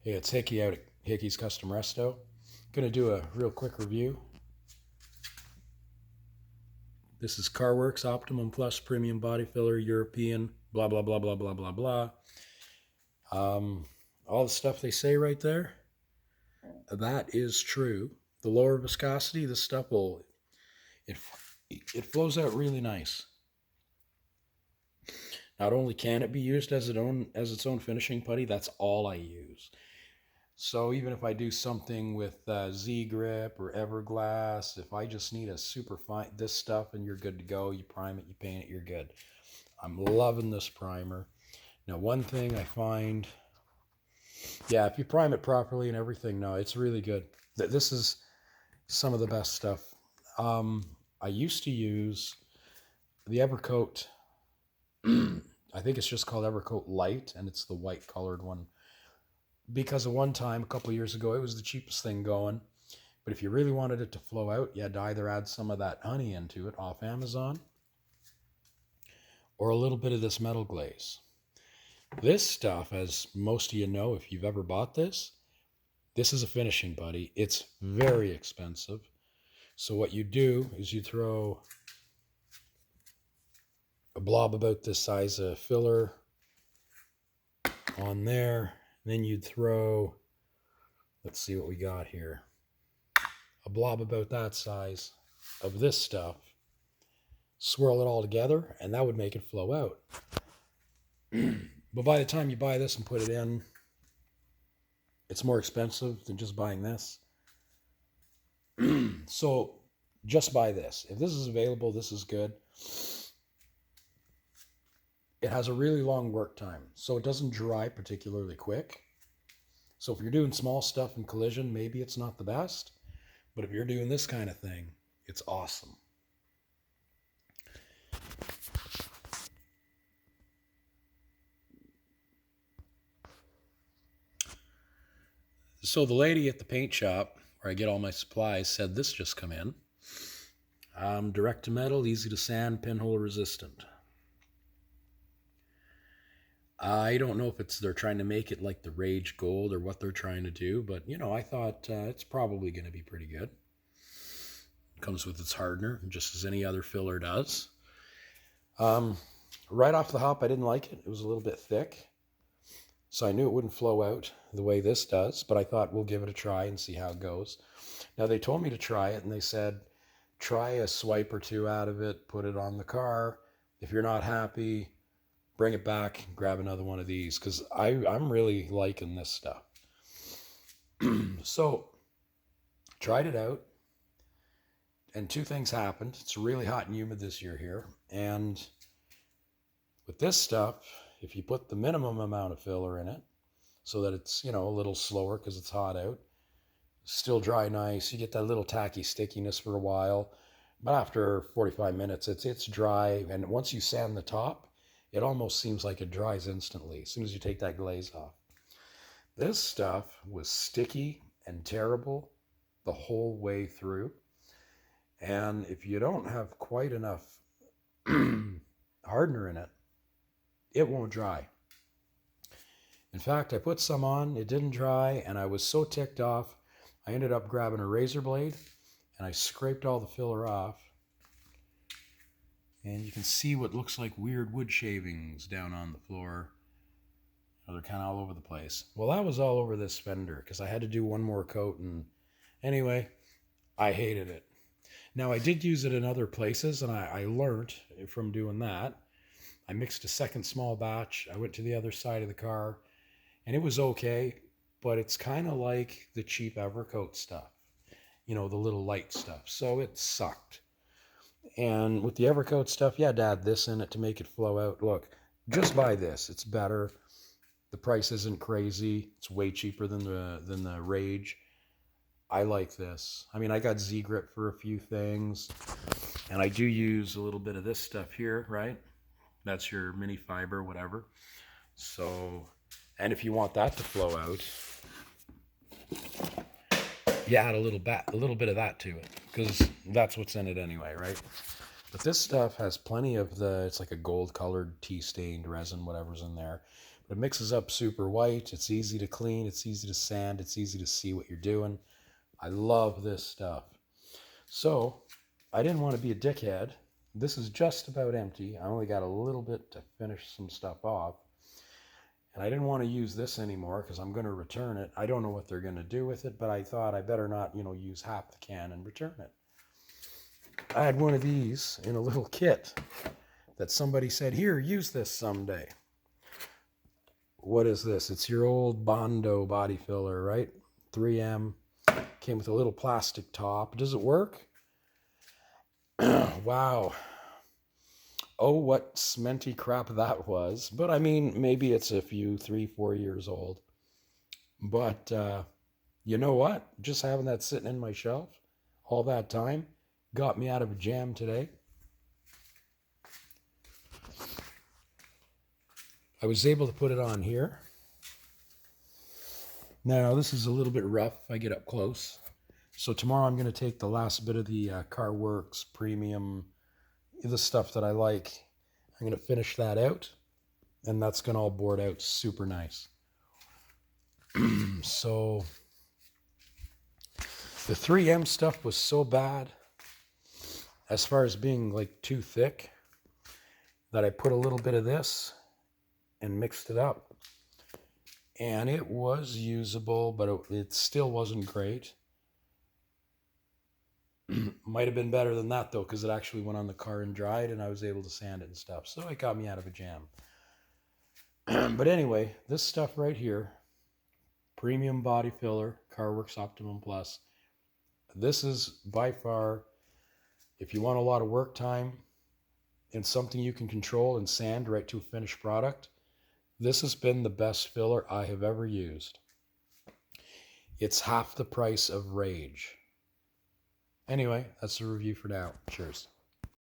Hey, it's Hickey out at Hickey's Custom Resto. Gonna do a real quick review. This is CarworX Optimum Plus Premium Body Filler, European, blah, blah, blah, blah, blah, blah, blah. All the stuff they say right there, that is true. The lower viscosity, this stuff will, it, it flows out really nice. Not only can it be used as its own finishing putty, that's all I use. So even if I do something with Z-Grip or Everglass, if I just need a super fine, this stuff and you're good to go, you prime it, you paint it, you're good. I'm loving this primer. Now, one thing I find, yeah, if you prime it properly and everything, no, it's really good. This is some of the best stuff. I used to use the Evercoat, I think it's just called Evercoat Light, and it's the white colored one. Because at one time, a couple of years ago, it was the cheapest thing going. But if you really wanted it to flow out, you had to either add some of that honey into it off Amazon or a little bit of this metal glaze. This stuff, as most of you know, if you've ever bought this is a finishing putty. It's very expensive. So what you do is you throw a blob about this size of filler on there. Then you'd throw, let's see what we got here, a blob about that size of this stuff, swirl it all together, and that would make it flow out. But by the time you buy this and put it in, it's more expensive than just buying this. So just buy this. If this is available, this is good. It has a really long work time, so it doesn't dry particularly quick. So if you're doing small stuff in collision, maybe it's not the best, but if you're doing this kind of thing, it's awesome. So the lady at the paint shop where I get all my supplies said this just come in. Direct to metal, easy to sand, pinhole resistant. I don't know if they're trying to make it like the Rage Gold or what they're trying to do, but I thought it's probably going to be pretty good. It comes with its hardener, just as any other filler does. Right off the hop, I didn't like it. It was a little bit thick, so I knew it wouldn't flow out the way this does, but I thought we'll give it a try and see how it goes. Now, they told me to try it, and they said, try a swipe or two out of it, put it on the car. If you're not happy, bring it back and grab another one of these, because I'm really liking this stuff. So, tried it out, and two things happened. It's really hot and humid this year here, and with this stuff, if you put the minimum amount of filler in it, so that it's, a little slower because it's hot out, still dry nice, you get that little tacky stickiness for a while, but after 45 minutes, it's dry, and once you sand the top, it almost seems like it dries instantly as soon as you take that glaze off. This stuff was sticky and terrible the whole way through. And if you don't have quite enough hardener in it, it won't dry. In fact, I put some on, it didn't dry, and I was so ticked off, I ended up grabbing a razor blade, and I scraped all the filler off. And you can see what looks like weird wood shavings down on the floor. They're kind of all over the place. Well, that was all over this fender because I had to do one more coat. And anyway, I hated it. Now, I did use it in other places, and I learned from doing that. I mixed a second small batch. I went to the other side of the car, and it was okay. But it's kind of like the cheap Evercoat stuff. The little light stuff. So it sucked. And with the Evercoat stuff, you had to add this in it to make it flow out. Look, just buy this. It's better. The price isn't crazy. It's way cheaper than the Rage. I like this. I mean, I got Z-Grip for a few things. And I do use a little bit of this stuff here, right? That's your mini fiber, whatever. So, and if you want that to flow out, you add a little bit of that to it, because that's what's in it anyway, right? But this stuff has plenty of it's like a gold colored tea stained resin, whatever's in there. It It mixes up super white. It's easy to clean. It's easy to sand. It's easy to see what you're doing. I love this stuff. So I didn't want to be a dickhead. This is just about empty. I only got a little bit to finish some stuff off. And I didn't want to use this anymore because I'm going to return it. I don't know what they're going to do with it, but I thought I better not, use half the can and return it. I had one of these in a little kit that somebody said, here, use this someday. What is this? It's your old Bondo body filler, right? 3M. Came with a little plastic top. Does it work? Wow. Oh, what cementy crap that was. But I mean, maybe it's a few, 3-4 years old. But you know what? Just having that sitting in my shelf all that time got me out of a jam today. I was able to put it on here. Now, this is a little bit rough if I get up close. So tomorrow I'm going to take the last bit of the CarworX Premium, the stuff that I like. I'm going to finish that out, and that's going to all board out super nice. So the 3M stuff was so bad as far as being like too thick that I put a little bit of this and mixed it up. And it was usable, but it still wasn't great. Might have been better than that, though, because it actually went on the car and dried, and I was able to sand it and stuff. So it got me out of a jam. But anyway, this stuff right here, Premium Body Filler, CarworX Optimum Plus. This is by far, if you want a lot of work time and something you can control and sand right to a finished product, this has been the best filler I have ever used. It's half the price of Rage. Anyway, that's the review for now. Cheers.